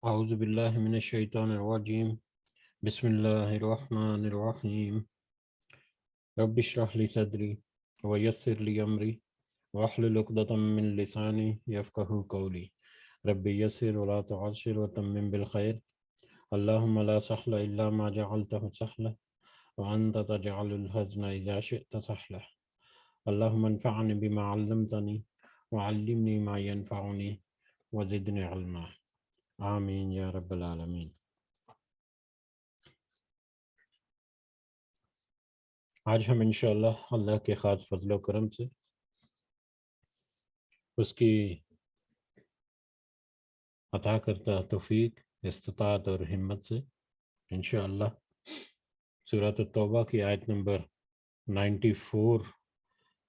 اعوذ باللہ من الشیطان الرجیم بسم اللہ الرحمن الرحیم رب اشرح لی صدری ویسر لی امری واحلل عقدۃ من لسانی یفقہوا قولی رب یسر ولا تعسر وتمم بالخیر اللہم لا سہل الا ما جعلتہ سہلا وانت تجعل الحزن اذا شئت سہلا اللہم انفعنی بما علمتنی وعلمنی ما ینفعنی وزدنی علما آمین یا رب العالمین۔ آج ہم انشاءاللہ اللہ کے خاص فضل و کرم سے اس کی عطا کرتا توفیق، استطاعت اور ہمت سے انشاءاللہ سورۃ التوبہ کی آیت نمبر 94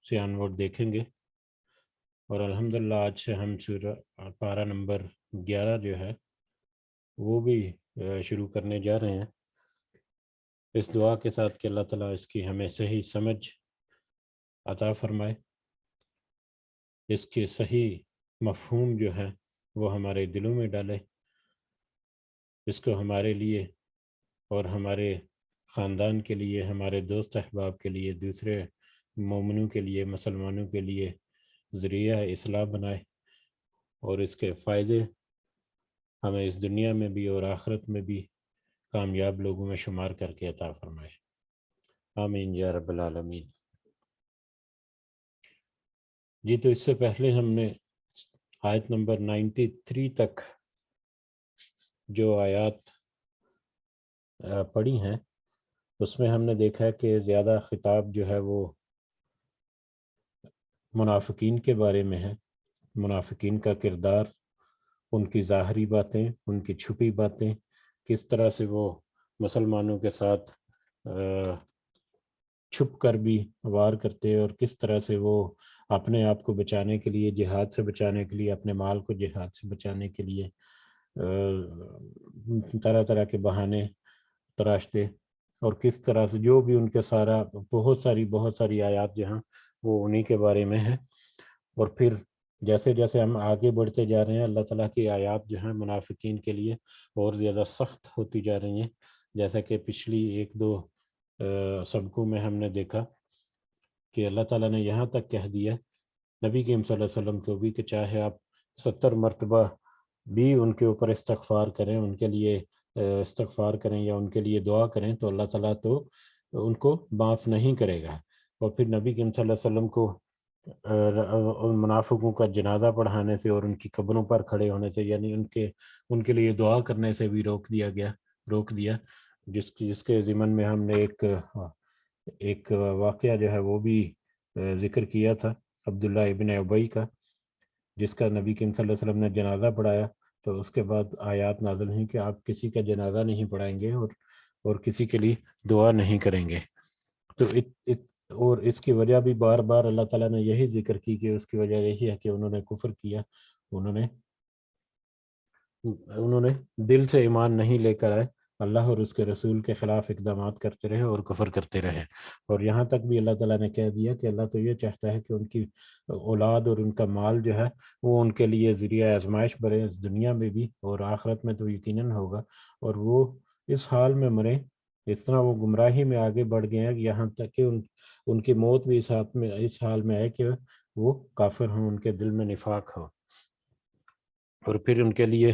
سے انورڈ دیکھیں گے، اور الحمدللہ آج سے ہم پارہ نمبر 11 جو ہے وہ بھی شروع کرنے جا رہے ہیں، اس دعا کے ساتھ کہ اللہ تعالیٰ اس کی ہمیں صحیح سمجھ عطا فرمائے، اس کے صحیح مفہوم جو ہے وہ ہمارے دلوں میں ڈالے، اس کو ہمارے لیے اور ہمارے خاندان کے لیے، ہمارے دوست احباب کے لیے، دوسرے مومنوں کے لیے، مسلمانوں کے لیے ذریعہ اصلاح بنائے، اور اس کے فائدے ہمیں اس دنیا میں بھی اور آخرت میں بھی کامیاب لوگوں میں شمار کر کے عطا فرمائے، آمین یا رب العالمین۔ جی تو اس سے پہلے ہم نے آیت نمبر 93 تک جو آیات پڑھی ہیں اس میں ہم نے دیکھا کہ زیادہ خطاب جو ہے وہ منافقین کے بارے میں ہے، منافقین کا کردار، ان کی ظاہری باتیں، ان کی چھپی باتیں، کس طرح سے وہ مسلمانوں کے ساتھ چھپ کر بھی وار کرتے، اور کس طرح سے وہ اپنے آپ کو بچانے کے لیے، جہاد سے بچانے کے لیے، اپنے مال کو جہاد سے بچانے کے لیے طرح طرح کے بہانے تراشتے، اور کس طرح سے جو بھی ان کے بہت ساری آیات جہاں وہ انہی کے بارے میں ہے۔ اور پھر جیسے جیسے ہم آگے بڑھتے جا رہے ہیں اللہ تعالیٰ کی آیات جو ہیں منافقین کے لیے اور زیادہ سخت ہوتی جا رہی ہیں، جیسا کہ پچھلی ایک دو سبقوں میں ہم نے دیکھا کہ اللہ تعالیٰ نے یہاں تک کہہ دیا نبی کریم صلی اللہ علیہ وسلم کو بھی کہ چاہے آپ 70 مرتبہ بھی ان کے اوپر استغفار کریں، ان کے لیے استغفار کریں یا ان کے لیے دعا کریں، تو اللہ تعالیٰ تو ان کو معاف نہیں کرے گا۔ اور پھر نبی کریم صلی اللہ علیہ وسلم کو منافقوں کا جنازہ پڑھانے سے اور ان کی قبروں پر کھڑے ہونے سے، یعنی ان کے لیے دعا کرنے سے بھی روک دیا، جس کے ضمن میں ہم نے ایک واقعہ جو ہے وہ بھی ذکر کیا تھا عبداللہ ابن ابی کا، جس کا نبی کریم صلی اللہ علیہ وسلم نے جنازہ پڑھایا، تو اس کے بعد آیات نازل ہوئی کہ آپ کسی کا جنازہ نہیں پڑھائیں گے اور کسی کے لیے دعا نہیں کریں گے۔ تو اور اس کی وجہ بھی بار بار اللہ تعالیٰ نے یہی ذکر کی کہ اس کی وجہ یہی ہے کہ انہوں نے کفر کیا، انہوں نے دل سے ایمان نہیں لے کر آئے، اللہ اور اس کے رسول کے خلاف اقدامات کرتے رہے اور کفر کرتے رہے۔ اور یہاں تک بھی اللہ تعالیٰ نے کہہ دیا کہ اللہ تو یہ چاہتا ہے کہ ان کی اولاد اور ان کا مال جو ہے وہ ان کے لیے ذریعہ آزمائش بنے، اس دنیا میں بھی اور آخرت میں تو یقیناً ہوگا، اور وہ اس حال میں مرے، اس طرح وہ گمراہی میں آگے بڑھ گئے ہیں، یہاں تک کہ ان کی موت بھی اس حال میں ہے کہ وہ کافر ہوں، ان کے دل میں نفاق ہو، اور پھر ان کے لیے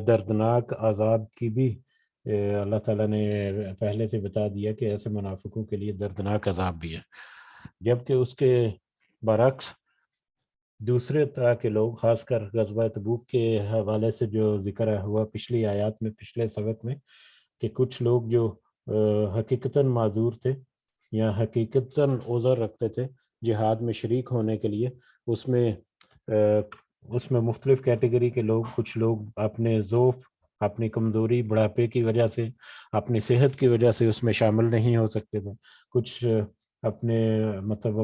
دردناک عذاب کی بھی اللہ تعالیٰ نے پہلے سے بتا دیا کہ ایسے منافقوں کے لیے دردناک عذاب بھی ہے۔ جبکہ اس کے برعکس دوسرے طرح کے لوگ، خاص کر غزوہ تبوک کے حوالے سے جو ذکر ہوا پچھلی آیات میں، پچھلے سبق میں، کہ کچھ لوگ جو حقیقتاً معذور تھے یا حقیقتاً عذر رکھتے تھے جہاد میں شریک ہونے کے لیے، اس میں مختلف کیٹیگری کے لوگ، کچھ لوگ اپنے ضعف، اپنی کمزوری، بڑھاپے کی وجہ سے، اپنی صحت کی وجہ سے اس میں شامل نہیں ہو سکتے تھے، کچھ اپنے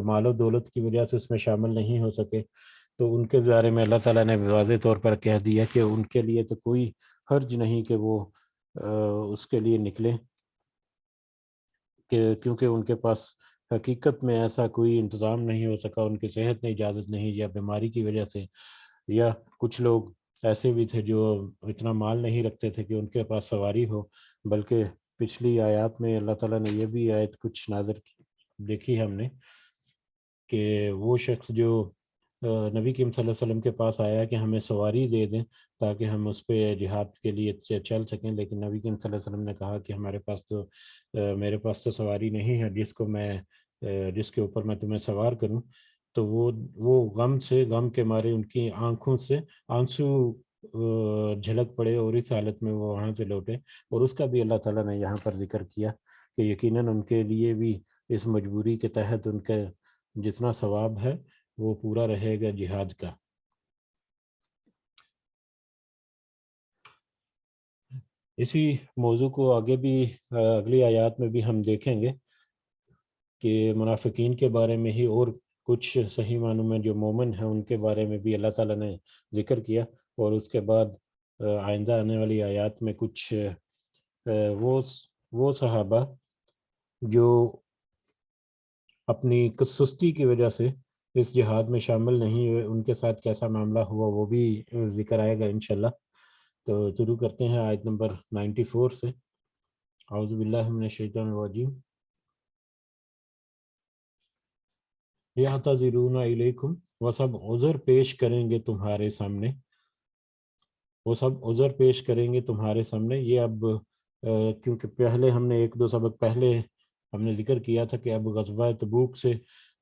مال و دولت کی وجہ سے اس میں شامل نہیں ہو سکے، تو ان کے بارے میں اللہ تعالیٰ نے واضح طور پر کہہ دیا کہ ان کے لیے تو کوئی حرج نہیں کہ وہ اس کے لیے نکلے، کیونکہ ان کے پاس حقیقت میں ایسا کوئی انتظام نہیں ہو سکا، ان کی صحت نے اجازت نہیں، یا بیماری کی وجہ سے، یا کچھ لوگ ایسے بھی تھے جو اتنا مال نہیں رکھتے تھے کہ ان کے پاس سواری ہو، بلکہ پچھلی آیات میں اللہ تعالیٰ نے یہ بھی آیت کچھ نازل دیکھی ہم نے کہ وہ شخص جو نبی کریم صلی اللہ علیہ وسلم کے پاس آیا کہ ہمیں سواری دے دیں تاکہ ہم اس پہ جہاد کے لیے چل سکیں، لیکن نبی کریم صلی اللہ علیہ وسلم نے کہا کہ میرے پاس تو سواری نہیں ہے جس کے اوپر میں تمہیں سوار کروں. تو وہ غم کے مارے ان کی آنکھوں سے آنسو جھلک پڑے اور اس حالت میں وہ وہاں سے لوٹے. اور اس کا بھی اللہ تعالیٰ نے یہاں پر ذکر کیا کہ یقیناً ان کے لیے بھی اس مجبوری کے تحت ان کا جتنا ثواب ہے وہ پورا رہے گا جہاد کا. اسی موضوع کو آگے بھی اگلی آیات میں بھی ہم دیکھیں گے کہ منافقین کے بارے میں ہی اور کچھ صحیح معنوں میں جو مومن ہیں ان کے بارے میں بھی اللہ تعالیٰ نے ذکر کیا. اور اس کے بعد آئندہ آنے والی آیات میں کچھ وہ صحابہ جو اپنی سستی کی وجہ سے اس جہاد میں شامل نہیں ہوئے، ان کے ساتھ کیسا معاملہ ہوا وہ بھی ذکر آئے گا انشاءاللہ. تو شروع کرتے ہیں آیت نمبر 94 سے. اعوذ باللہ من الشیطان الرجیم. یعتذرون الیکم، وہ سب عذر پیش کریں گے تمہارے سامنے، وہ سب عذر پیش کریں گے تمہارے سامنے. یہ اب کیونکہ پہلے ہم نے ایک دو سبق پہلے ہم نے ذکر کیا تھا کہ اب غزوہ تبوک سے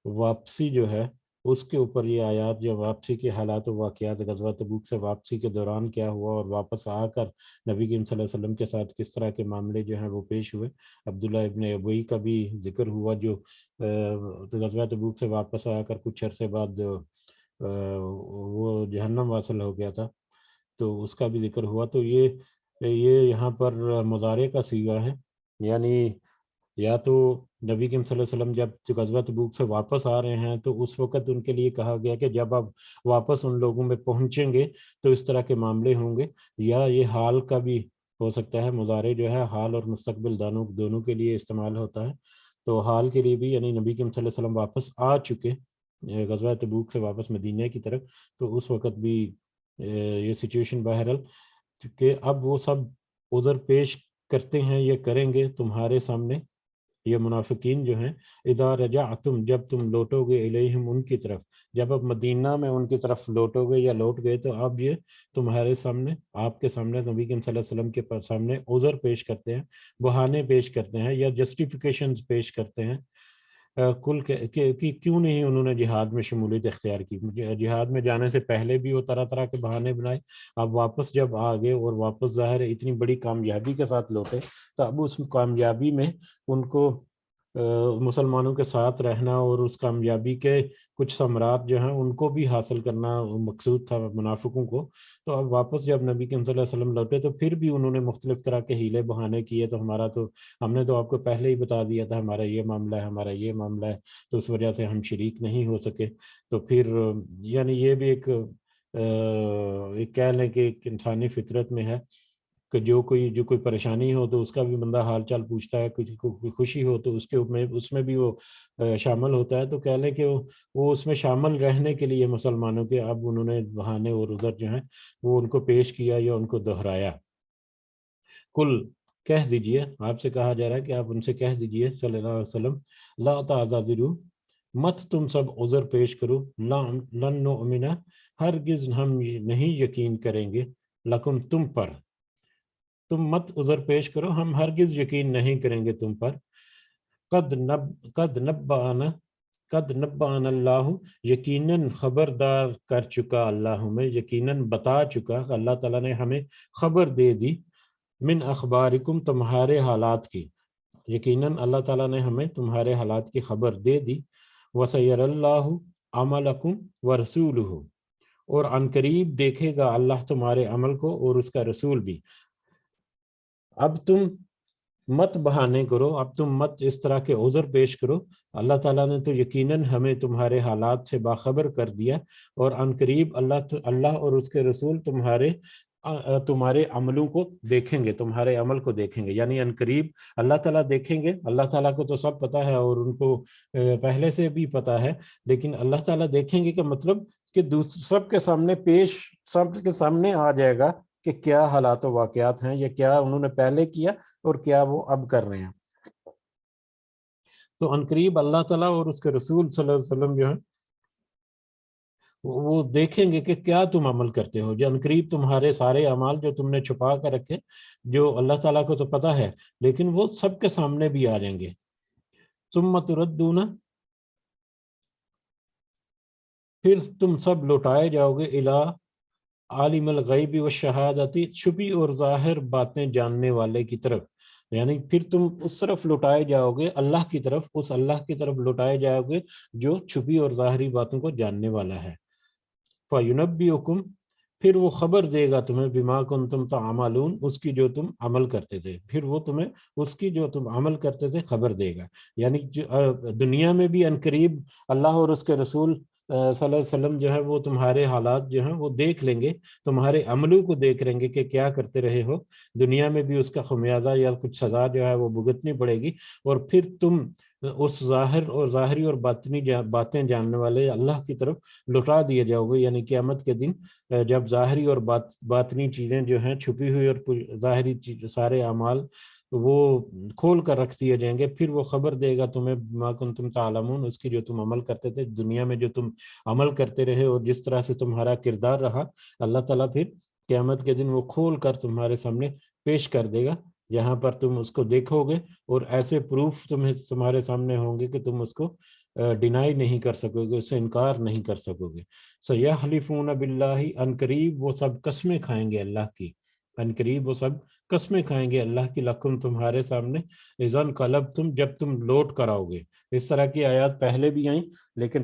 واپسی جو ہے اس کے اوپر یہ آیات، جو واپسی کے حالات و واقعات غزوہ تبوک سے واپسی کے دوران کیا ہوا اور واپس آ کر نبی کریم صلی اللہ علیہ وسلم کے ساتھ کس طرح کے معاملے جو ہیں وہ پیش ہوئے. عبداللہ ابن ابی کا بھی ذکر ہوا جو غزوہ تبوک سے واپس آ کر کچھ عرصے بعد وہ جہنم واصل ہو گیا تھا، تو اس کا بھی ذکر ہوا. تو یہ یہاں پر مضارع کا صیغہ ہے، یعنی یا تو نبی کریم صلی اللہ علیہ وسلم جب غزوہ تبوک سے واپس آ رہے ہیں تو اس وقت ان کے لیے کہا گیا کہ جب آپ واپس ان لوگوں میں پہنچیں گے تو اس طرح کے معاملے ہوں گے. یا یہ حال کا بھی ہو سکتا ہے، مضارع جو ہے حال اور مستقبل دونوں کے لیے استعمال ہوتا ہے. تو حال کے لیے بھی یعنی نبی کریم صلی اللہ علیہ وسلم واپس آ چکے غزوہ تبوک سے واپس مدینہ کی طرف، تو اس وقت بھی یہ سچویشن بہرحال کہ اب وہ سب عذر پیش کرتے ہیں یا کریں گے تمہارے سامنے، یہ منافقین جو ہیں. اذا رجعتم، جب تم لوٹو گے، الیہم، ان کی طرف، جب اب مدینہ میں ان کی طرف لوٹو گے یا لوٹ گئے تو اب یہ تمہارے سامنے، آپ کے سامنے، نبی کریم صلی اللہ علیہ وسلم کے سامنے عذر پیش کرتے ہیں، بہانے پیش کرتے ہیں یا جسٹیفیکیشنز پیش کرتے ہیں. کہ کیوں نہیں انہوں نے جہاد میں شمولیت اختیار کی. جہاد میں جانے سے پہلے بھی وہ طرح طرح کے بہانے بنائے، اب واپس جب آ گئے اور واپس ظاہر ہے اتنی بڑی کامیابی کے ساتھ لوٹے، تو اب اس کامیابی میں ان کو مسلمانوں کے ساتھ رہنا اور اس کامیابی کے کچھ ثمرات جو ہیں ان کو بھی حاصل کرنا مقصود تھا منافقوں کو. تو اب واپس جب نبی کریم صلی اللہ علیہ وسلم لوٹے تو پھر بھی انہوں نے مختلف طرح کے ہیلے بہانے کیے. تو ہم نے تو آپ کو پہلے ہی بتا دیا تھا ہمارا یہ معاملہ ہے، ہمارا یہ معاملہ ہے، تو اس وجہ سے ہم شریک نہیں ہو سکے. تو پھر یعنی یہ بھی ایک کہہ لیں کہ ایک انسانی فطرت میں ہے کہ جو کوئی پریشانی ہو تو اس کا بھی بندہ حال چال پوچھتا ہے، کسی کو کوئی خوشی ہو تو اس میں بھی وہ شامل ہوتا ہے. تو کہہ لیں کہ وہ اس میں شامل رہنے کے لیے مسلمانوں کے اب انہوں نے بہانے اور عذر جو ہیں وہ ان کو پیش کیا یا ان کو دہرایا. کل، کہہ دیجئے، آپ سے کہا جا رہا ہے کہ آپ ان سے کہہ دیجئے صلی اللہ علیہ وسلم، لا تعتذروا، مت تم سب عذر پیش کرو، لن نؤمن، ہرگز ہم نہیں یقین کریں گے، لکم، تم پر، تم مت عذر پیش کرو، ہم ہرگز یقین نہیں کریں گے تم پر. قد نبأنا اللہ، یقیناً خبردار کر چکا اللہ ہمیں، یقیناً بتا چکا اللہ تعالیٰ نے ہمیں خبر دے دی، من اخبارکم، تمہارے حالات کی، یقیناً اللہ تعالیٰ نے ہمیں تمہارے حالات کی خبر دے دی. وَسَيَرَ اللَّهُ عَمَلَكُمْ وَرَسُولُهُ، اور عنقریب دیکھے گا اللہ تمہارے عمل کو اور اس کا رسول بھی. اب تم مت بہانے کرو، اب تم مت اس طرح کے عذر پیش کرو، اللہ تعالیٰ نے تو یقیناً ہمیں تمہارے حالات سے باخبر کر دیا، اور عنقریب اللہ اور اس کے رسول تمہارے تمہارے عملوں کو دیکھیں گے، تمہارے عمل کو دیکھیں گے، یعنی عنقریب اللہ تعالیٰ دیکھیں گے۔ اللہ تعالیٰ کو تو سب پتہ ہے اور ان کو پہلے سے بھی پتہ ہے، لیکن اللہ تعالیٰ دیکھیں گے کہ مطلب کہ سب کے سامنے سب کے سامنے آ جائے گا کہ کیا حالات و واقعات ہیں، یا کیا انہوں نے پہلے کیا اور کیا وہ اب کر رہے ہیں۔ تو عنقریب اللہ تعالیٰ اور اس کے رسول صلی اللہ علیہ وسلم جو ہے وہ دیکھیں گے کہ کیا تم عمل کرتے ہو۔ جو عنقریب تمہارے سارے اعمال جو تم نے چھپا کر رکھے، جو اللہ تعالیٰ کو تو پتہ ہے، لیکن وہ سب کے سامنے بھی آ جائیں گے۔ ثم تردون، پھر تم سب لوٹائے جاؤ گے، الی عالم الغیب والشہادتی، چھپی اور ظاہر باتیں جاننے والے کی طرف، یعنی پھر تم اس طرف لوٹائے جاؤ گے، اللہ کی طرف، اس اللہ کی طرف لوٹائے جاؤ گے جو چھپی اور ظاہری باتوں کو جاننے والا ہے۔ فَيُنَبِّئُكُمْ، پھر وہ خبر دے گا تمہیں، بما کنتم تعملون، اس کی جو تم عمل کرتے تھے، پھر وہ تمہیں اس کی جو تم عمل کرتے تھے خبر دے گا۔ یعنی دنیا میں بھی عنقریب اللہ اور اس کے رسول صلی اللہ علیہ وسلم جو ہے وہ تمہارے حالات جو ہیں وہ دیکھ لیں گے، تمہارے عملوں کو دیکھ لیں گے کہ کیا کرتے رہے ہو۔ دنیا میں بھی اس کا خمیازہ یا کچھ سزا جو ہے وہ بھگتنی پڑے گی، اور پھر تم اس ظاہر اور ظاہری اور باطنی باتیں جاننے والے اللہ کی طرف لوٹا دیے جاؤ گے۔ یعنی قیامت کے دن جب ظاہری اور باطنی چیزیں جو ہیں، چھپی ہوئی اور ظاہری سارے اعمال وہ کھول کر رکھ دیے جائیں گے، پھر وہ خبر دے گا تمہیں ما کنتم تعلمون، اس کی جو تم عمل کرتے تھے دنیا میں، جو تم عمل کرتے رہے اور جس طرح سے تمہارا کردار رہا، اللہ تعالیٰ پھر قیامت کے دن وہ کھول کر تمہارے سامنے پیش کر دے گا، جہاں پر تم اس کو دیکھو گے، اور ایسے پروف تمہارے سامنے ہوں گے کہ تم اس کو ڈینائی نہیں کر سکو گے، اس سے انکار نہیں کر سکو گے۔ سَيَحْلِفُونَ بِاللَّهِ، عنقریب وہ سب قسمیں کھائیں گے اللہ کی، عنقریب وہ سب قسمیں کھائیں گے اللہ کی، لکم تمہارے سامنے، اذا انقلبتم جب تم لوٹ کر آؤ گے۔ اس طرح کی آیات پہلے بھی آئیں، لیکن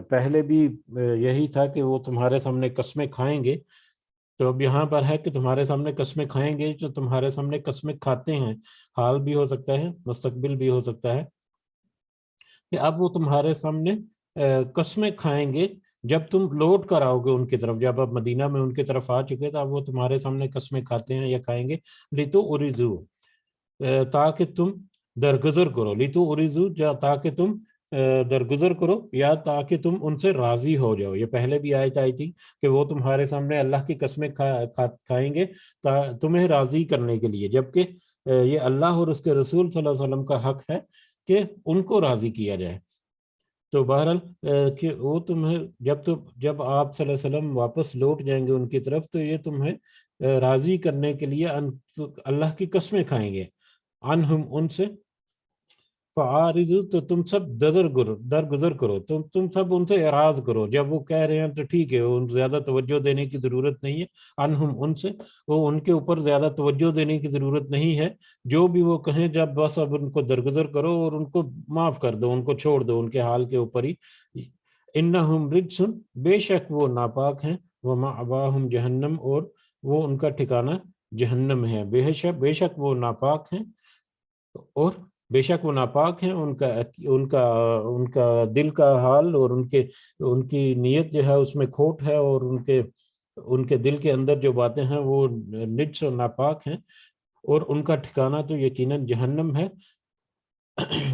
پہلے بھی یہی تھا کہ وہ تمہارے سامنے قسمیں کھائیں گے۔ تو اب یہاں پر ہے کہ تمہارے سامنے قسمیں کھائیں گے، جو تمہارے سامنے قسمیں کھاتے ہیں، حال بھی ہو سکتا ہے، مستقبل بھی ہو سکتا ہے، کہ اب وہ تمہارے سامنے قسمیں کھائیں گے جب تم لوٹ کر آؤ گے ان کی طرف۔ جب اب مدینہ میں ان کی طرف آ چکے تو اب وہ تمہارے سامنے قسمیں کھاتے ہیں یا کھائیں گے، لیتو اریزو، تاکہ تم درگزر کرو، لیتو اریزو تاکہ تم درگزر کرو، یا تاکہ تم ان سے راضی ہو جاؤ۔ یہ پہلے بھی آیت آئی تھی کہ وہ تمہارے سامنے اللہ کی قسمیں کھائیں گے تمہیں راضی کرنے کے لیے، جبکہ یہ اللہ اور اس کے رسول صلی اللہ علیہ وسلم کا حق ہے کہ ان کو راضی کیا جائے۔ تو بہرحال کہ وہ تمہیں جب آپ صلی اللہ علیہ وسلم واپس لوٹ جائیں گے ان کی طرف، تو یہ تمہیں راضی کرنے کے لیے اللہ کی قسمیں کھائیں گے، عنہم ان سے، فعارضو تو تم سب درگزر کرو، تم سب ان سے اعراض کرو، جب وہ کہہ رہے ہیں تو ٹھیک ہے، ان زیادہ توجہ دینے کی ضرورت نہیں ہے، عنہم ان سے، وہ ان کے اوپر زیادہ توجہ دینے کی ضرورت نہیں ہے، جو بھی وہ کہیں جب بس اب ان کو درگزر کرو اور ان کو معاف کر دو، ان کو چھوڑ دو ان کے حال کے اوپر ہی۔ انہم رجسن، بے شک وہ ناپاک ہیں، ومأواہم جہنم، اور وہ ان کا ٹھکانہ جہنم ہے، بے شک وہ ناپاک ہیں، اور بے شک وہ ناپاک ہیں، ان کا دل کا حال اور ان کی نیت جو ہے اس میں کھوٹ ہے، اور ان کے دل کے اندر جو باتیں ہیں وہ نجس اور ناپاک ہیں، اور ان کا ٹھکانہ تو یقیناً جہنم ہے۔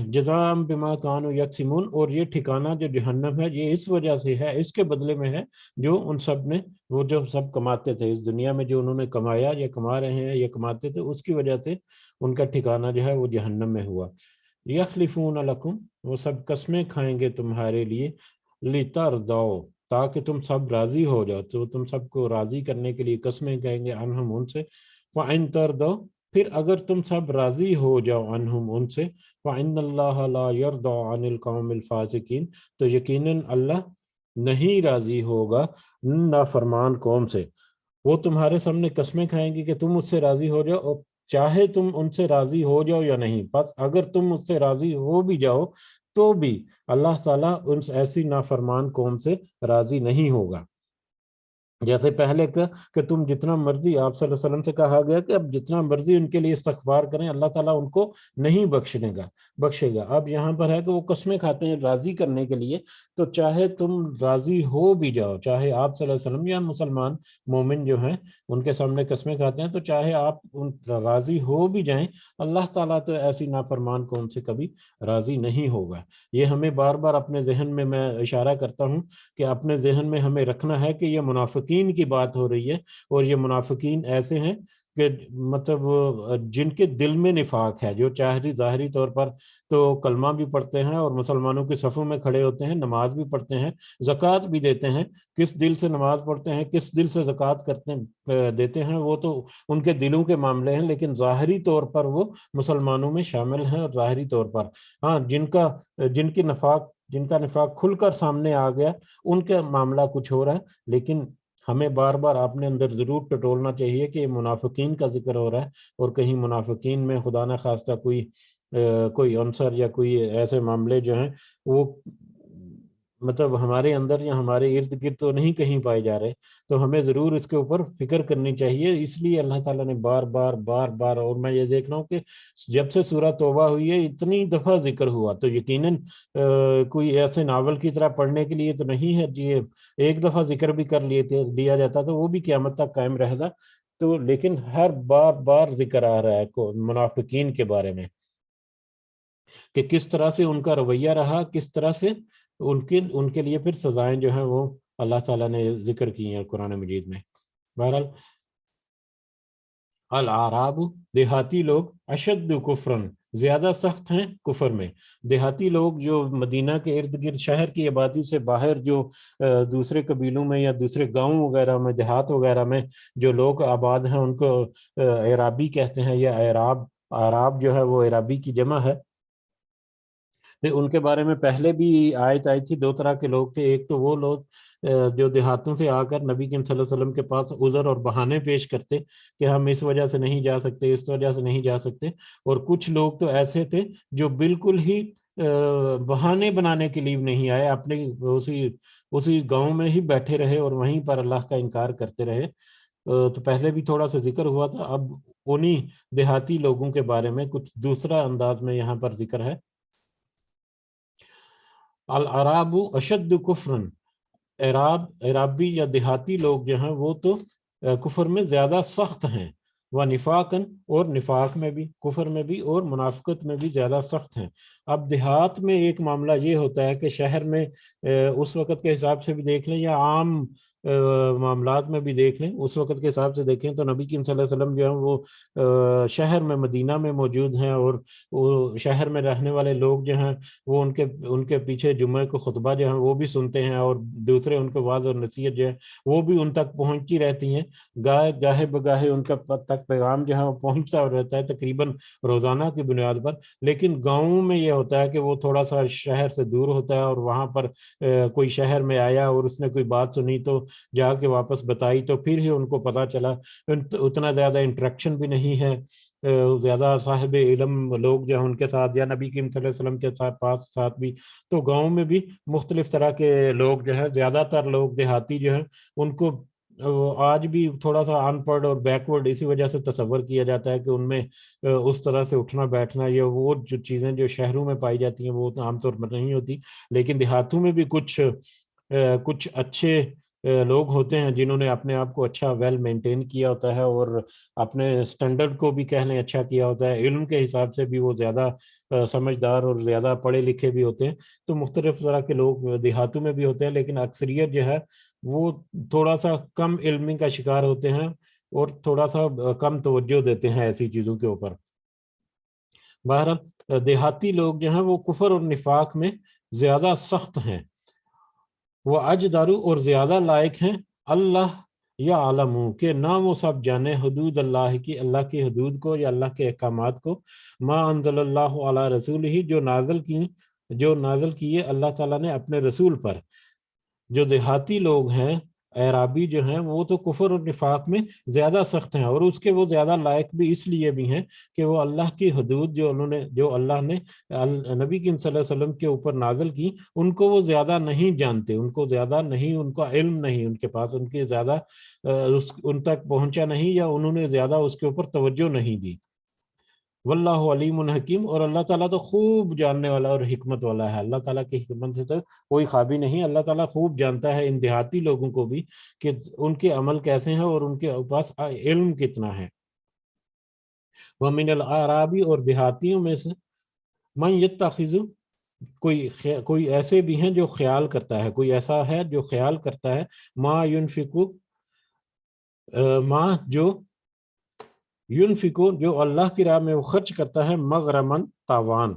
جزاء بما کانوا یکسبون، اور یہ ٹھکانہ جو جہنم ہے یہ اس وجہ سے ہے، اس کے بدلے میں ہے جو ان سب نے، وہ جو سب کماتے تھے اس دنیا میں، جو انہوں نے کمایا یا کما رہے ہیں یا کماتے تھے، اس کی وجہ سے ان کا ٹھکانہ جو ہے وہ جہنم میں ہوا۔ یخلفون لکم، وہ سب قسمیں کھائیں گے تمہارے لیے، لترضوا، تاکہ تم سب راضی ہو جاؤ، تو تم سب کو راضی کرنے کے لیے قسمیں کہیں گے، عنہم ان سے، وَإِن ترضوا، پھر اگر تم سب راضی ہو جاؤ، عنہم ان سے، وَإِنَّ اللَّهَ لَا يَرْضَىٰ عَنِ الْقَوْمِ الْفَاسِقِينَ، تو یقیناً اللہ نہیں راضی ہوگا نافرمان قوم سے۔ وہ تمہارے سامنے قسمیں کھائیں گے کہ تم اس سے راضی ہو جاؤ، اور چاہے تم ان سے راضی ہو جاؤ یا نہیں، بس اگر تم اس سے راضی ہو بھی جاؤ تو بھی اللہ تعالیٰ ان ایسی نافرمان قوم سے راضی نہیں ہوگا۔ جیسے پہلے کہ تم جتنا مرضی، آپ صلی اللہ علیہ وسلم سے کہا گیا کہ اب جتنا مرضی ان کے لیے استغفار کریں اللہ تعالیٰ ان کو نہیں بخشے گا۔ اب یہاں پر ہے کہ وہ قسمیں کھاتے ہیں راضی کرنے کے لیے، تو چاہے تم راضی ہو بھی جاؤ، چاہے آپ صلی اللہ علیہ وسلم یا مسلمان مومن جو ہیں ان کے سامنے قسمیں کھاتے ہیں، تو چاہے آپ راضی ہو بھی جائیں، اللہ تعالیٰ تو ایسی نافرمان کو ان سے کبھی راضی نہیں ہوگا۔ یہ ہمیں بار بار اپنے ذہن میں اشارہ کرتا ہوں کہ اپنے ذہن میں ہمیں رکھنا ہے کہ یہ منافقین کی بات ہو رہی ہے، اور یہ منافقین ایسے ہیں کہ مطلب جن کے دل میں نفاق ہے، جو ظاہری طور پر تو کلمہ بھی پڑھتے ہیں اور مسلمانوں کے صفوں میں کھڑے ہوتے ہیں، نماز بھی پڑھتے ہیں، زکوٰۃ بھی دیتے ہیں، کس دل سے نماز پڑھتے ہیں، کس دل سے زکوٰۃ دیتے ہیں، وہ تو ان کے دلوں کے معاملے ہیں، لیکن ظاہری طور پر وہ مسلمانوں میں شامل ہیں، اور ظاہری طور پر ہاں جن کا نفاق کھل کر سامنے آ گیا ان کا معاملہ کچھ ہو رہا ہے، لیکن ہمیں بار بار اپنے اندر ضرور ٹٹولنا چاہیے کہ یہ منافقین کا ذکر ہو رہا ہے، اور کہیں منافقین میں خدا نہ خواستہ کوئی عنصر یا کوئی ایسے معاملے جو ہیں وہ مطلب ہمارے اندر یا ہمارے ارد گرد تو نہیں کہیں پائے جا رہے، تو ہمیں ضرور اس کے اوپر فکر کرنی چاہیے۔ اس لیے اللہ تعالیٰ نے بار بار اور میں یہ دیکھ رہا ہوں کہ جب سے سورہ توبہ ہوئی ہے اتنی دفعہ ذکر ہوا، تو یقیناً کوئی ایسے ناول کی طرح پڑھنے کے لیے تو نہیں ہے جی ایک دفعہ ذکر بھی کر لیا جاتا تو وہ بھی قیامت تک قائم رہے گا، تو لیکن ہر بار ذکر آ رہا ہے منافقین کے بارے میں کہ کس طرح سے ان کا رویہ رہا، کس طرح سے ان کے لیے پھر سزائیں جو ہیں وہ اللہ تعالیٰ نے ذکر کی ہیں قرآن مجید میں۔ بہرحال الاعراب دیہاتی لوگ اشد کفرن زیادہ سخت ہیں کفر میں۔ دیہاتی لوگ جو مدینہ کے ارد گرد شہر کی آبادی سے باہر جو دوسرے قبیلوں میں یا دوسرے گاؤں وغیرہ میں دیہات وغیرہ میں جو لوگ آباد ہیں ان کو اعرابی کہتے ہیں، یا اعراب جو ہے وہ اعرابی کی جمع ہے۔ ان کے بارے میں پہلے بھی آیت آئی تھی، دو طرح کے لوگ تھے، ایک تو وہ لوگ جو دیہاتوں سے آ کر نبی کریم صلی اللہ علیہ وسلم کے پاس عذر اور بہانے پیش کرتے کہ ہم اس وجہ سے نہیں جا سکتے، اس وجہ سے نہیں جا سکتے، اور کچھ لوگ تو ایسے تھے جو بالکل ہی بہانے بنانے کے لیے نہیں آئے، اپنے اسی گاؤں میں ہی بیٹھے رہے اور وہیں پر اللہ کا انکار کرتے رہے۔ تو پہلے بھی تھوڑا سا ذکر ہوا تھا، اب انہی دیہاتی لوگوں کے بارے میں کچھ دوسرا انداز میں یہاں پر ذکر ہے۔ الاعراب اشد کفرن، عرابی یا دیہاتی لوگ جو ہیں وہ تو کفر میں زیادہ سخت ہیں، وہ نفاقن اور نفاق میں بھی، کفر میں بھی اور منافقت میں بھی زیادہ سخت ہیں۔ اب دیہات میں ایک معاملہ یہ ہوتا ہے کہ شہر میں اس وقت کے حساب سے بھی دیکھ لیں یا عام معاملات میں بھی دیکھ لیں، اس وقت کے حساب سے دیکھیں تو نبی کریم صلی اللہ علیہ وسلم جو ہیں وہ شہر میں مدینہ میں موجود ہیں، اور وہ شہر میں رہنے والے لوگ جو ہیں وہ ان کے پیچھے جمعہ کو خطبہ جو ہیں وہ بھی سنتے ہیں، اور دوسرے ان کو واعظ اور نصیحت جو ہے وہ بھی ان تک پہنچتی رہتی ہیں، گاہے بگاہے ان کا تک پیغام جو ہے وہ پہنچتا رہتا ہے تقریباً روزانہ کی بنیاد پر۔ لیکن گاؤں میں یہ ہوتا ہے کہ وہ تھوڑا سا شہر سے دور ہوتا ہے، اور وہاں پر کوئی شہر میں آیا اور اس نے کوئی بات سنی تو جا کے واپس بتائی تو پھر ہی ان کو پتا چلا، اتنا زیادہ انٹریکشن بھی نہیں ہے، زیادہ صاحب علم لوگ جو ہیں ان کے ساتھ یا نبی کریم صلی اللہ علیہ وسلم کے ساتھ بھی، تو گاؤں میں بھی مختلف طرح کے لوگ جو ہیں، زیادہ تر لوگ دیہاتی جو ہیں ان کو آج بھی تھوڑا سا ان پڑھ اور بیکورڈ اسی وجہ سے تصور کیا جاتا ہے کہ ان میں اس طرح سے اٹھنا بیٹھنا یا وہ جو چیزیں جو شہروں میں پائی جاتی ہیں وہ عام طور پر نہیں ہوتی، لیکن دیہاتوں میں بھی کچھ اچھے لوگ ہوتے ہیں جنہوں نے اپنے آپ کو اچھا ویل مینٹین کیا ہوتا ہے، اور اپنے سٹینڈرڈ کو بھی کہہ لیں اچھا کیا ہوتا ہے، علم کے حساب سے بھی وہ زیادہ سمجھدار اور زیادہ پڑھے لکھے بھی ہوتے ہیں۔ تو مختلف طرح کے لوگ دیہاتوں میں بھی ہوتے ہیں، لیکن اکثریت جو ہے وہ تھوڑا سا کم علمی کا شکار ہوتے ہیں اور تھوڑا سا کم توجہ دیتے ہیں ایسی چیزوں کے اوپر۔ بہرحال دیہاتی لوگ جو ہیں وہ کفر اور نفاق میں زیادہ سخت ہیں، وہ اجدارو اور زیادہ لائق ہیں، اللہ یا عالموں کہ نہ وہ سب جانے حدود اللہ کی، اللہ کی حدود کو یا اللہ کے احکامات کو، ما انزل اللہ علی رسول ہی جو نازل کیے اللہ تعالیٰ نے اپنے رسول پر۔ جو دیہاتی لوگ ہیں اعرابی جو ہیں وہ تو کفر اور نفاق میں زیادہ سخت ہیں، اور اس کے وہ زیادہ لائق بھی اس لیے بھی ہیں کہ وہ اللہ کی حدود جو اللہ نے نبی کریم صلی اللہ علیہ وسلم کے اوپر نازل کی، ان کو وہ زیادہ نہیں جانتے، ان کو زیادہ نہیں، ان کا علم نہیں ان کے پاس، ان کے زیادہ ان تک پہنچا نہیں، یا انہوں نے زیادہ اس کے اوپر توجہ نہیں دی۔ واللہ علیم حکیم، اور اللہ تعالیٰ تو خوب جاننے والا اور حکمت والا ہے، اللہ تعالیٰ کی حکمت سے تو کوئی خابی نہیں، اللہ تعالیٰ خوب جانتا ہے ان دیہاتی لوگوں کو بھی کہ ان کے عمل کیسے ہیں اور ان کے پاس علم کتنا ہے۔ وَمِنَ الْأَعْرَابِ، اور دیہاتیوں میں سے، مَن يَتَّخِذُ، کوئی ایسے بھی ہیں جو خیال کرتا ہے، کوئی ایسا ہے جو خیال کرتا ہے، ما ينفقو، جو اللہ کی راہ میں وہ خرچ کرتا ہے، مغرمن، تاوان۔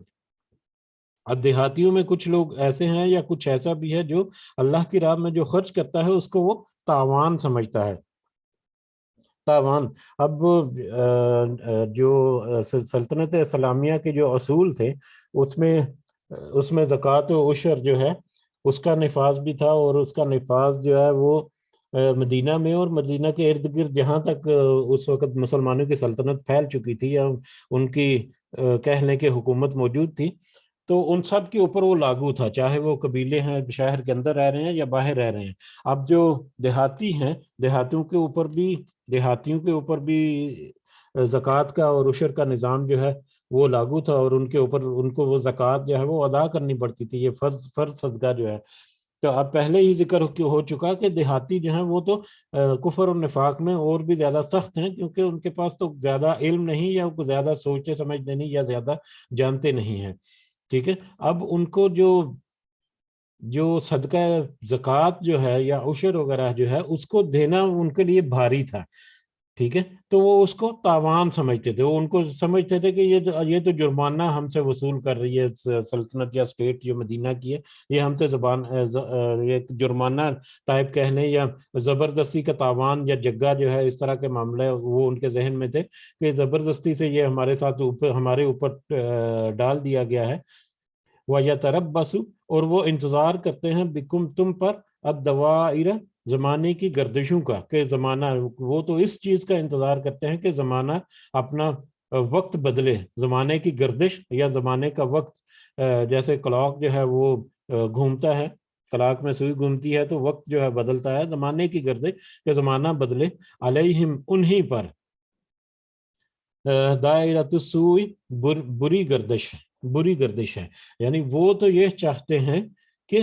اب دیہاتیوں میں کچھ لوگ ایسے ہیں یا کچھ ایسا بھی ہے جو اللہ کی راہ میں جو خرچ کرتا ہے اس کو وہ تاوان سمجھتا ہے، تاوان۔ اب جو سلطنت اسلامیہ کے جو اصول تھے اس میں زکوٰۃ و عشر جو ہے اس کا نفاذ بھی تھا، اور اس کا نفاذ جو ہے وہ مدینہ میں اور مدینہ کے ارد گرد جہاں تک اس وقت مسلمانوں کی سلطنت پھیل چکی تھی یا ان کی کہنے کے حکومت موجود تھی، تو ان سب کے اوپر وہ لاگو تھا، چاہے وہ قبیلے ہیں شہر کے اندر رہ رہے ہیں یا باہر رہ رہے ہیں۔ اب جو دیہاتی ہیں، دیہاتیوں کے اوپر بھی زکوٰۃ کا اور عشر کا نظام جو ہے وہ لاگو تھا، اور ان کو وہ زکوٰۃ جو ہے وہ ادا کرنی پڑتی تھی، یہ فرض صدقہ جو ہے۔ تو اب پہلے ہی ذکر ہو چکا کہ دیہاتی جو ہیں وہ تو کفر اور نفاق میں اور بھی زیادہ سخت ہیں، کیونکہ ان کے پاس تو زیادہ علم نہیں، یا زیادہ سوچتے سمجھتے نہیں، یا زیادہ جانتے نہیں ہیں، ٹھیک ہے۔ اب ان کو جو صدقہ زکوٰۃ جو ہے یا عشر وغیرہ جو ہے اس کو دینا ان کے لیے بھاری تھا، ٹھیک ہے، تو وہ اس کو تاوان سمجھتے تھے، وہ ان کو سمجھتے تھے کہ یہ تو جرمانہ ہم سے وصول کر رہی ہے سلطنت یا اسٹیٹ جو مدینہ کی ہے، یہ ہم سے یہ جرمانہ ٹائپ کہنے یا زبردستی کا تاوان یا جگہ جو ہے، اس طرح کے معاملے وہ ان کے ذہن میں تھے کہ زبردستی سے یہ ہمارے اوپر ڈال دیا گیا ہے۔ وَيَتَرَبَّصُ، اور وہ انتظار کرتے ہیں، بکم، تم پر، الدَّوَائِرَ، زمانے کی گردشوں کا، کہ زمانہ، وہ تو اس چیز کا انتظار کرتے ہیں کہ زمانہ اپنا وقت بدلے، زمانے کی گردش یا زمانے کا وقت، جیسے کلاک جو ہے وہ گھومتا ہے، کلاک میں سوئی گھومتی ہے تو وقت جو ہے بدلتا ہے، زمانے کی گردش کہ زمانہ بدلے، علیہم، انہی پر، دائرۃ السوء، بری گردش ہے، یعنی وہ تو یہ چاہتے ہیں کہ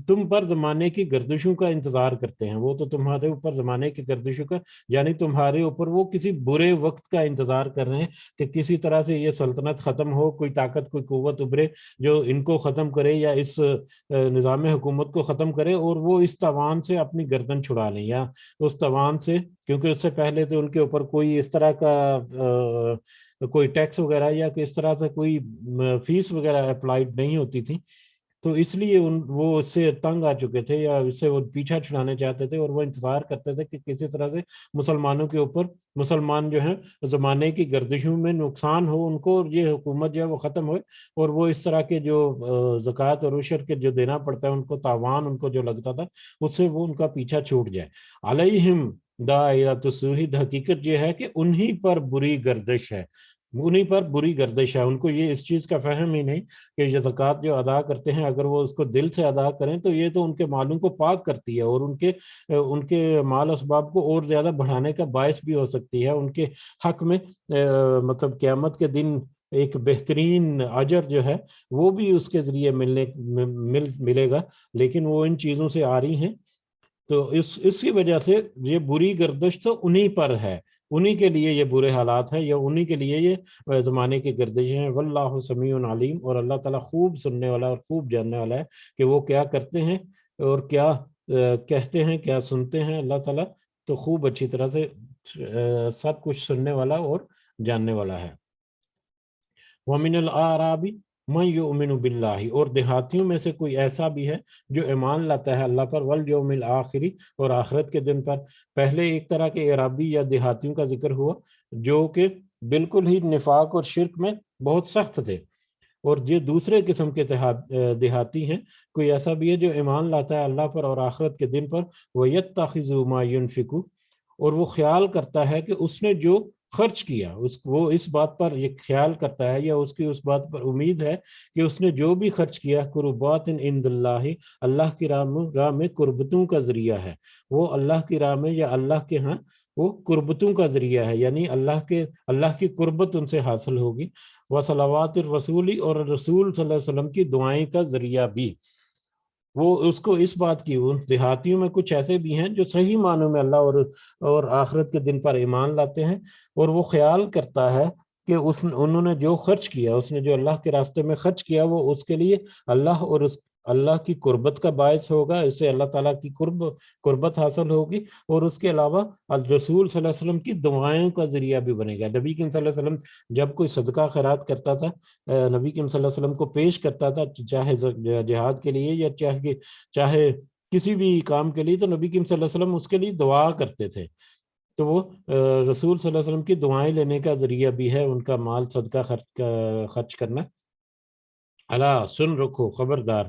تم پر زمانے کی گردشوں کا انتظار کرتے ہیں، وہ تو تمہارے اوپر زمانے کی گردشوں کا، یعنی تمہارے اوپر وہ کسی برے وقت کا انتظار کر رہے ہیں کہ کسی طرح سے یہ سلطنت ختم ہو، کوئی طاقت، کوئی قوت ابھرے جو ان کو ختم کرے یا اس نظام حکومت کو ختم کرے، اور وہ اس توان سے اپنی گردن چھڑا لیں، یا اس توان سے، کیونکہ اس سے پہلے تو ان کے اوپر کوئی اس طرح کا کوئی ٹیکس وغیرہ یا اس طرح سے کوئی فیس وغیرہ اپلائیڈ نہیں ہوتی تھی، تو اس لیے وہ اس سے تنگ آ چکے تھے، یا اس سے وہ پیچھا چھڑانے چاہتے تھے، اور وہ انتظار کرتے تھے کہ کسی طرح سے مسلمانوں کے اوپر، مسلمان جو ہیں زمانے کی گردشوں میں نقصان ہو ان کو، اور یہ حکومت جو ہے وہ ختم ہوئے، اور وہ اس طرح کے جو زکوٰۃ اور عشر کے جو دینا پڑتا ہے ان کو، تاوان ان کو جو لگتا تھا، اس سے وہ ان کا پیچھا چھوٹ جائے۔ علیہم دائرۃ السوء، حقیقت یہ ہے کہ انہی پر بری گردش ہے، انہی پر بری گردش ہے، ان کو یہ اس چیز کا فہم ہی نہیں کہ یہ زکوٰۃ جو ادا کرتے ہیں اگر وہ اس کو دل سے ادا کریں تو یہ تو ان کے مالوں کو پاک کرتی ہے، اور ان کے مال اسباب کو اور زیادہ بڑھانے کا باعث بھی ہو سکتی ہے، ان کے حق میں مطلب قیامت کے دن ایک بہترین اجر جو ہے وہ بھی اس کے ذریعے ملے گا، لیکن وہ ان چیزوں سے آ رہی ہیں، تو اس کی وجہ سے یہ بری گردش تو انہی پر ہے، انہی کے لیے یہ برے حالات ہیں، یا انہی کے لیے یہ زمانے کی گردشیں ہیں۔ واللہ سمیع علیم، اور اللہ تعالیٰ خوب سننے والا اور خوب جاننے والا ہے کہ وہ کیا کرتے ہیں اور کیا کہتے ہیں، کیا سنتے ہیں، اللہ تعالیٰ تو خوب اچھی طرح سے سب کچھ سننے والا اور جاننے والا ہے۔ وَمِنَ الْأَعْرَابِ مَن يُؤْمِنُ بِاللَّهِ، اور دیہاتیوں میں سے کوئی ایسا بھی ہے جو ایمان لاتا ہے اللہ پر، وَالْيَوْمِ الْآخِرِ، اور آخرت کے دن پر۔ پہلے ایک طرح کے اعرابی یا دیہاتیوں کا ذکر ہوا جو کہ بالکل ہی نفاق اور شرک میں بہت سخت تھے، اور یہ دوسرے قسم کے دیہاتی ہیں، کوئی ایسا بھی ہے جو ایمان لاتا ہے اللہ پر اور آخرت کے دن پر، وَيَتَّخِذُ مَا يُنْفِقُ، اور وہ خیال کرتا ہے کہ اس نے جو خرچ کیا، وہ اس بات پر یہ خیال کرتا ہے یا اس کی اس بات پر امید ہے کہ اس نے جو بھی خرچ کیا قربات عند اللہ، اللہ کی راہ میں قربتوں کا ذریعہ ہے، وہ اللہ کی راہ میں یا اللہ کے ہاں وہ قربتوں کا ذریعہ ہے، یعنی اللہ کی قربت ان سے حاصل ہوگی، وصلوات الرسول، اور رسول صلی اللہ علیہ وسلم کی دعائیں کا ذریعہ بھی۔ وہ اس کو اس بات کی، ان دیہاتیوں میں کچھ ایسے بھی ہیں جو صحیح معنوں میں اللہ اور آخرت کے دن پر ایمان لاتے ہیں، اور وہ خیال کرتا ہے کہ انہوں نے جو خرچ کیا، اس نے جو اللہ کے راستے میں خرچ کیا، وہ اس کے لیے اللہ کی قربت کا باعث ہوگا، اس سے اللہ تعالیٰ کی قربت حاصل ہوگی، اور اس کے علاوہ رسول صلی اللہ علیہ وسلم کی دعائیں کا ذریعہ بھی بنے گا۔ نبی کریم صلی اللہ علیہ وسلم جب کوئی صدقہ خیرات کرتا تھا، نبی کریم صلی اللہ علیہ وسلم کو پیش کرتا تھا، چاہے جہاد کے لیے یا چاہے کسی بھی کام کے لیے، تو نبی کریم صلی اللہ علیہ وسلم اس کے لیے دعا کرتے تھے، تو وہ رسول صلی اللہ علیہ وسلم کی دعائیں لینے کا ذریعہ بھی ہے ان کا مال صدقہ خرچ کرنا۔ اللہ سن رکھو، خبردار،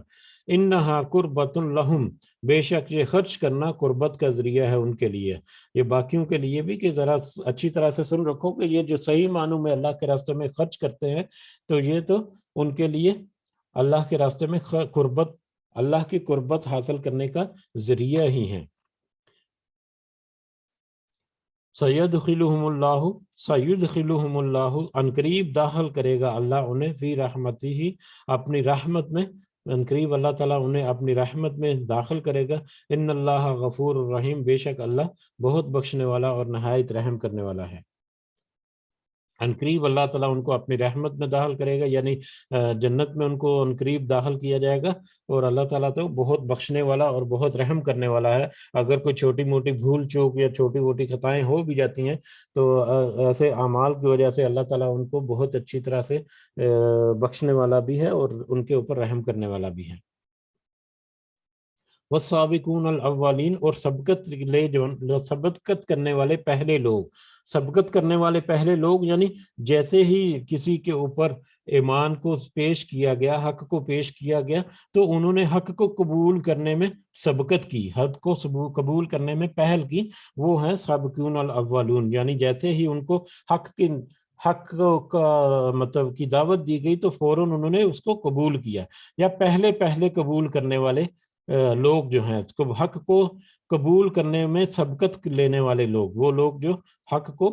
انہا قربت لہم، بے شک یہ خرچ کرنا قربت کا ذریعہ ہے ان کے لیے، یہ باقیوں کے لیے بھی، کہ ذرا اچھی طرح سے سن رکھو کہ یہ جو صحیح معنوں میں اللہ کے راستے میں خرچ کرتے ہیں، تو یہ تو ان کے لیے اللہ کے راستے میں اللہ کی قربت حاصل کرنے کا ذریعہ ہی ہیں۔ سیدخلہم اللہ، عنقریب داخل کرے گا اللہ انہیں، فی رحمتہ ہی، اپنی رحمت میں، عنقریب اللہ تعالیٰ انہیں اپنی رحمت میں داخل کرے گا۔ ان اللہ غفور الرحیم، بے شک اللہ بہت بخشنے والا اور نہایت رحم کرنے والا ہے۔ عنقریب اللہ تعالیٰ ان کو اپنی رحمت میں داخل کرے گا، یعنی جنت میں ان کو عنقریب داخل کیا جائے گا، اور اللہ تعالیٰ تو بہت بخشنے والا اور بہت رحم کرنے والا ہے۔ اگر کوئی چھوٹی موٹی بھول چوک یا چھوٹی موٹی خطائیں ہو بھی جاتی ہیں، تو ایسے اعمال کی وجہ سے اللہ تعالیٰ ان کو بہت اچھی طرح سے بخشنے والا بھی ہے اور ان کے اوپر رحم کرنے والا بھی ہے۔ والسابقون الاولین، اور سبقت کرنے والے پہلے لوگ، سبقت کرنے والے پہلے لوگ، یعنی جیسے ہی کسی کے اوپر ایمان کو پیش کیا گیا، حق کو پیش کیا گیا، تو انہوں نے حق کو قبول کرنے میں سبقت کی، حق کو قبول کرنے میں پہل کی، وہ ہیں سابقون الاولون، یعنی جیسے ہی ان کو حق کا مطلب کی دعوت دی گئی تو فوراً انہوں نے اس کو قبول کیا، یا پہلے قبول کرنے والے لوگ جو ہیں، حق کو قبول کرنے میں سبقت لینے والے لوگ، وہ لوگ جو حق کو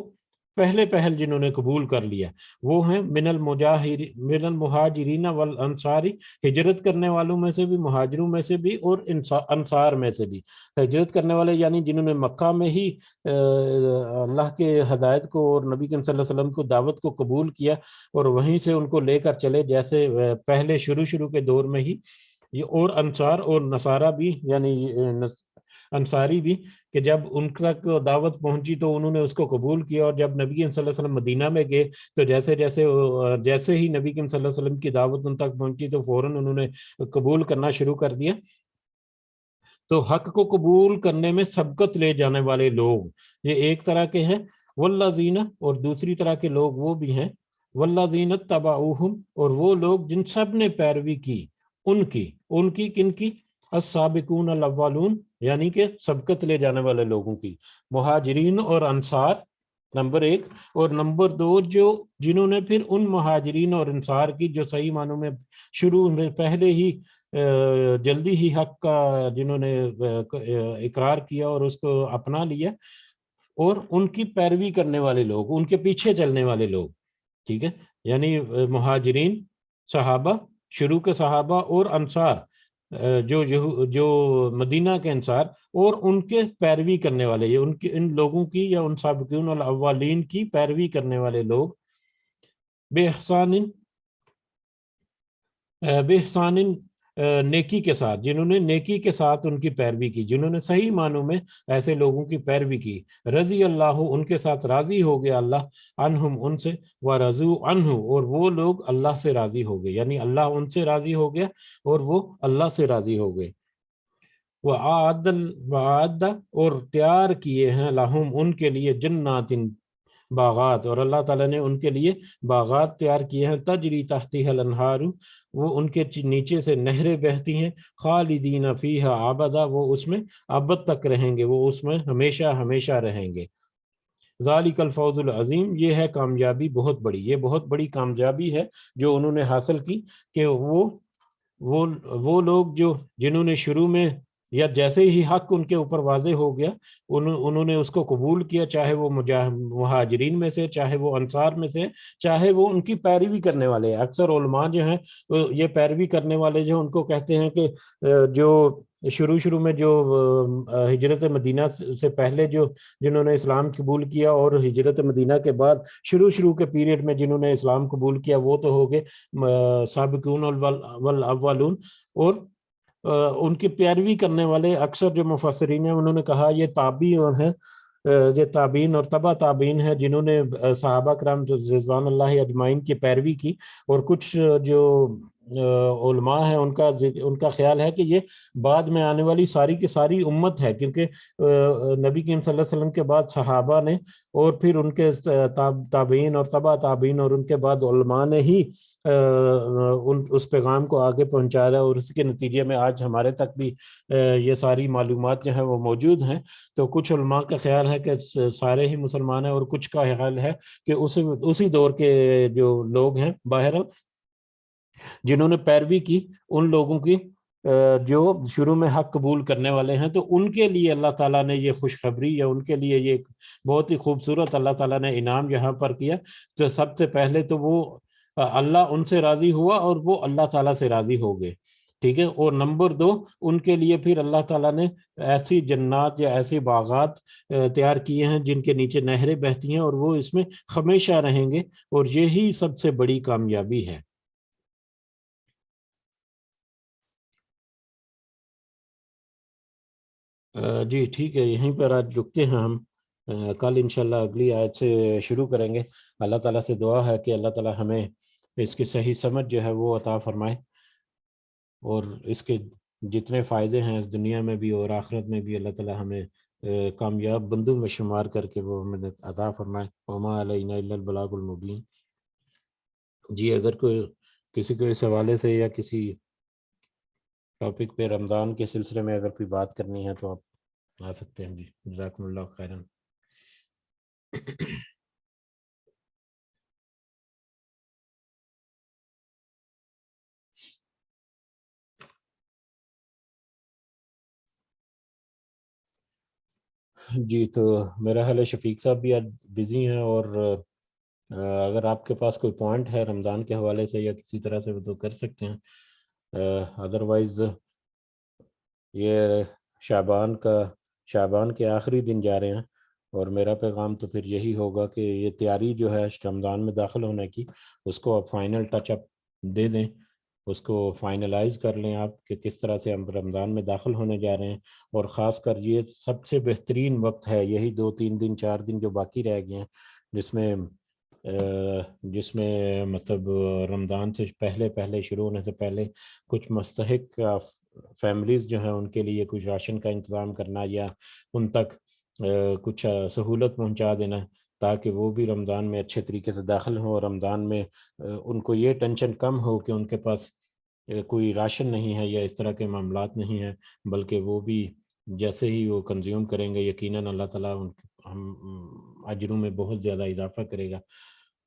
پہل جنہوں نے قبول کر لیا، وہ ہیں من المہاجرین والانصار، ہجرت کرنے والوں میں سے بھی، مہاجروں میں سے بھی، اور انصار میں سے بھی۔ ہجرت کرنے والے یعنی جنہوں نے مکہ میں ہی اللہ کے ہدایت کو اور نبی صلی اللہ علیہ وسلم کو دعوت کو قبول کیا، اور وہیں سے ان کو لے کر چلے، جیسے پہلے شروع کے دور میں ہی، اور انصار اور نصارہ بھی، یعنی انصاری بھی، کہ جب ان تک دعوت پہنچی تو انہوں نے اس کو قبول کیا، اور جب نبی صلی اللہ علیہ وسلم مدینہ میں گئے تو جیسے ہی نبی صلی اللہ علیہ وسلم کی دعوت ان تک پہنچی تو فوراً انہوں نے قبول کرنا شروع کر دیا۔ تو حق کو قبول کرنے میں سبقت لے جانے والے لوگ یہ ایک طرح کے ہیں، والذین، اور دوسری طرح کے لوگ وہ بھی ہیں، والذین اتبعوہم، اور وہ لوگ جن سب نے پیروی کی ان کی کن کی، السابقون الاولون، یعنی کہ سبقت لے جانے والے لوگوں کی، مہاجرین اور انصار نمبر 1، اور نمبر 2 جنہوں نے پھر ان مہاجرین اور انصار کی جو صحیح معنوں میں شروع میں پہلے ہی جلدی ہی حق کا جنہوں نے اقرار کیا اور اس کو اپنا لیا، اور ان کی پیروی کرنے والے لوگ، ان کے پیچھے چلنے والے لوگ، ٹھیک ہے، یعنی مہاجرین صحابہ، شروع کے صحابہ، اور انصار جو مدینہ کے انصار، اور ان کے پیروی کرنے والے، ان لوگوں کی یا ان سابقین الاولین کی پیروی کرنے والے لوگ، بے احسان نیکی کے ساتھ، جنہوں نے نیکی کے ساتھ ان کی پیروی کی، جنہوں نے صحیح معنوں میں ایسے لوگوں کی پیروی کی، رضی اللہ، ان کے ساتھ راضی ہو گیا اللہ، عنہم، ان سے، ورضوا عنہ، اور وہ لوگ اللہ سے راضی ہو گئے، یعنی اللہ ان سے راضی ہو گیا اور وہ اللہ سے راضی ہو گئے۔ وعد، اور تیار کیے ہیں، لہم، ان کے لیے، جنات، باغات، اور اللہ تعالیٰ نے ان کے لیے باغات تیار کیے ہیں، تجری تحتها الانہار، وہ ان کے نیچے سے نہریں بہتی ہیں، خالدین فیہا ابدا، وہ اس میں ابد تک رہیں گے، وہ اس میں ہمیشہ ہمیشہ رہیں گے۔ ذالک الفوز العظیم، یہ ہے کامیابی بہت بڑی، یہ بہت بڑی کامیابی ہے جو انہوں نے حاصل کی، کہ وہ لوگ جنہوں نے شروع میں یا جیسے ہی حق ان کے اوپر واضح ہو گیا، انہوں نے اس کو قبول کیا، چاہے وہ مہاجرین میں سے، چاہے وہ انصار میں سے، چاہے وہ ان کی پیروی کرنے والے ہیں۔ اکثر علماء جو ہیں یہ پیروی کرنے والے جو ان کو کہتے ہیں کہ جو شروع میں جو ہجرت مدینہ سے پہلے جنہوں نے اسلام قبول کیا، اور ہجرت مدینہ کے بعد شروع کے پیریڈ میں جنہوں نے اسلام قبول کیا، وہ تو ہو گئے سابقون والاولون، اور ان کی پیروی کرنے والے اکثر جو مفسرین ہیں انہوں نے کہا یہ تابعین ہیں، یہ تابعین اور تبع تابعین ہیں، جنہوں نے صحابہ کرام رضوان اللہ اجمعین کی پیروی کی، اور کچھ جو علماء ہیں ان کا خیال ہے کہ یہ بعد میں آنے والی ساری کی ساری امت ہے، کیونکہ نبی کریم صلی اللہ علیہ وسلم کے بعد صحابہ نے، اور پھر ان کے تابعین اور تبع تابعین، اور ان کے بعد علماء نے ہی اس پیغام کو آگے پہنچایا، اور اس کے نتیجے میں آج ہمارے تک بھی یہ ساری معلومات جو ہیں وہ موجود ہیں۔ تو کچھ علماء کا خیال ہے کہ سارے ہی مسلمان ہیں، اور کچھ کا خیال ہے کہ اسی دور کے جو لوگ ہیں، بہرحال جنہوں نے پیروی کی ان لوگوں کی جو شروع میں حق قبول کرنے والے ہیں، تو ان کے لیے اللہ تعالیٰ نے یہ خوشخبری، یا ان کے لیے یہ بہت ہی خوبصورت اللہ تعالیٰ نے انعام یہاں پر کیا۔ تو سب سے پہلے تو وہ اللہ ان سے راضی ہوا، اور وہ اللہ تعالیٰ سے راضی ہو گئے، ٹھیک ہے۔ اور نمبر 2، ان کے لیے پھر اللہ تعالیٰ نے ایسی جنات یا ایسی باغات تیار کیے ہیں جن کے نیچے نہریں بہتی ہیں، اور وہ اس میں ہمیشہ رہیں گے، اور یہی سب سے بڑی کامیابی ہے۔ جی ٹھیک ہے، یہیں پر آج رکتے ہیں ہم، کل انشاءاللہ اگلی آیت سے شروع کریں گے۔ اللہ تعالیٰ سے دعا ہے کہ اللہ تعالیٰ ہمیں اس کی صحیح سمجھ جو ہے وہ عطا فرمائے، اور اس کے جتنے فائدے ہیں اس دنیا میں بھی اور آخرت میں بھی اللہ تعالیٰ ہمیں کامیاب بندوں میں شمار کر کے وہ ہمیں عطا فرمائے۔ وما علینا الا البلاغ المبین۔ جی اگر کسی کو اس حوالے سے یا کسی ٹاپک پہ رمضان کے سلسلے میں اگر کوئی بات کرنی ہے تو آپ آ سکتے ہیں۔ جی جزاکم اللہ خیرا۔ جی تو میرا حال ہے شفیق صاحب بھی آج بزی ہیں، اور اگر آپ کے پاس کوئی پوائنٹ ہے رمضان کے حوالے سے یا کسی طرح سے وہ تو کر سکتے ہیں، ادروائز یہ شعبان کے آخری دن جا رہے ہیں، اور میرا پیغام تو پھر یہی ہوگا کہ یہ تیاری جو ہے رمضان میں داخل ہونے کی، اس کو آپ فائنل ٹچ اپ دے دیں، اس کو فائنلائز کر لیں آپ کہ کس طرح سے ہم رمضان میں داخل ہونے جا رہے ہیں۔ اور خاص کر یہ سب سے بہترین وقت ہے، یہی 2-3 دن 4 دن جو باقی رہ گئے ہیں، جس میں مطلب رمضان سے پہلے شروع ہونے سے پہلے کچھ مستحق فیملیز جو ہیں ان کے لیے کچھ راشن کا انتظام کرنا، یا ان تک کچھ سہولت پہنچا دینا، تاکہ وہ بھی رمضان میں اچھے طریقے سے داخل ہوں، اور رمضان میں ان کو یہ ٹینشن کم ہو کہ ان کے پاس کوئی راشن نہیں ہے یا اس طرح کے معاملات نہیں ہیں، بلکہ وہ بھی جیسے ہی وہ کنزیوم کریں گے یقیناً اللہ تعالیٰ ہم اجروں میں بہت زیادہ اضافہ کرے گا۔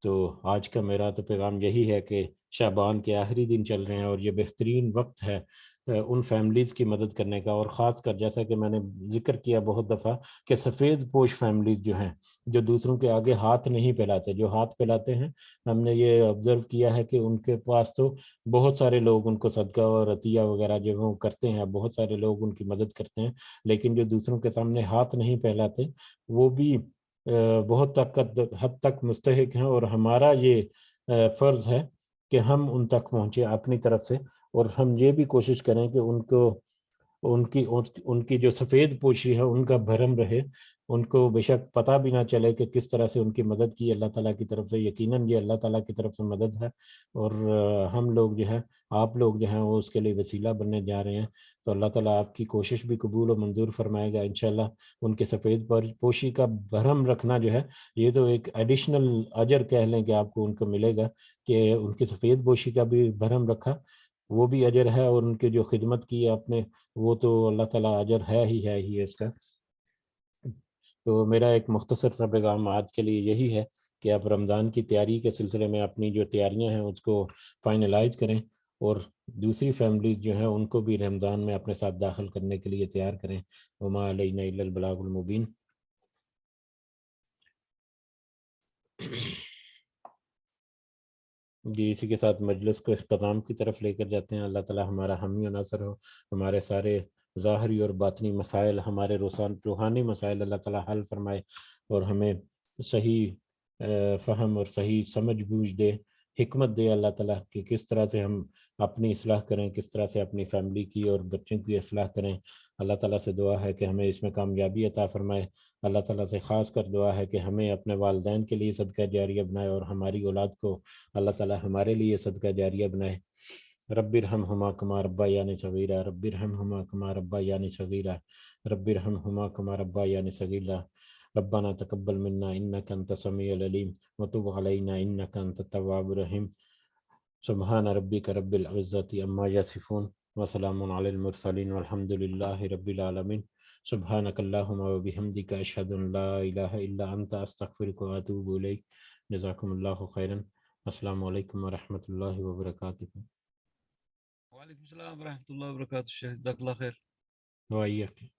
تو آج کا میرا تو پیغام یہی ہے کہ شعبان کے آخری دن چل رہے ہیں، اور یہ بہترین وقت ہے ان فیملیز کی مدد کرنے کا، اور خاص کر جیسا کہ میں نے ذکر کیا بہت دفعہ کہ سفید پوش فیملیز جو ہیں، جو دوسروں کے آگے ہاتھ نہیں پھیلاتے، جو ہاتھ پھیلاتے ہیں، ہم نے یہ آبزرو کیا ہے کہ ان کے پاس تو بہت سارے لوگ ان کو صدقہ اور عطیہ وغیرہ جو وہ کرتے ہیں، بہت سارے لوگ ان کی مدد کرتے ہیں، لیکن جو دوسروں کے سامنے ہاتھ نہیں پھیلاتے وہ بھی بہت حد تک مستحق ہیں، اور ہمارا یہ فرض ہے کہ ہم ان تک پہنچے اپنی طرف سے، اور ہم یہ بھی کوشش کریں کہ ان کو ان کی جو سفید پوشی ہے ان کا بھرم رہے، ان کو بے شک پتہ بھی نہ چلے کہ کس طرح سے ان کی مدد کی اللہ تعالیٰ کی طرف سے. یقیناً یہ اللہ تعالیٰ کی طرف سے مدد ہے، اور ہم لوگ جو ہے، آپ لوگ جو ہیں وہ اس کے لیے وسیلہ بننے جا رہے ہیں. تو اللہ تعالیٰ آپ کی کوشش بھی قبول و منظور فرمائے گا انشاءاللہ. ان کے سفید پوشی کا بھرم رکھنا جو ہے، یہ تو ایک ایڈیشنل اجر کہہ لیں کہ آپ کو ان کو ملے گا، کہ ان کی سفید پوشی کا بھی بھرم رکھا، وہ بھی اجر ہے. اور ان کی جو خدمت کی آپ نے، وہ تو اللہ تعالیٰ اجر ہے ہی اس کا. تو میرا ایک مختصر سا پیغام آج کے لیے یہی ہے کہ آپ رمضان کی تیاری کے سلسلے میں اپنی جو تیاریاں ہیں اس کو فائنلائز کریں، اور دوسری فیملیز جو ہیں ان کو بھی رمضان میں اپنے ساتھ داخل کرنے کے لیے تیار کریں. وما علینا الا البلاغ المبین. جی اسی کے ساتھ مجلس کو اختتام کی طرف لے کر جاتے ہیں. اللہ تعالیٰ ہمارا حامی و ناصر ہو، ہمارے سارے ظاہری اور باطنی مسائل، ہمارے روحانی مسائل اللہ تعالیٰ حل فرمائے، اور ہمیں صحیح فہم اور صحیح سمجھ بوجھ دے، حکمت دے اللہ تعالیٰ کہ کس طرح سے ہم اپنی اصلاح کریں، کس طرح سے اپنی فیملی کی اور بچوں کی اصلاح کریں. اللہ تعالیٰ سے دعا ہے کہ ہمیں اس میں کامیابی عطا فرمائے. اللہ تعالیٰ سے خاص کر دعا ہے کہ ہمیں اپنے والدین کے لیے صدقہ جاریہ بنائے، اور ہماری اولاد کو اللہ تعالیٰ ہمارے لیے صدقہ جاریہ بنائے. رب ارحمہما کما ربیانی صغیرا، رب ارحمہما کما ربیانی صغیرا، رب ارحمہما کما ربیانی صغیرا. ربنا تقبل منا انك انت السميع العليم وتب علينا انك انت التواب الرحيم. سبحان ربك رب العزة عما يصفون وسلام على المرسلين والحمد لله رب العالمين. سبحانك اللهم وبحمدك اشهد ان لا اله الا انت استغفرك واتوب اليك. جزاكم الله خيرا. السلام علیکم ورحمۃ اللہ وبرکاتہ. وعلیکم السلام ورحمۃ اللہ وبرکاتہ. جزاک اللہ خیر. وعلیکم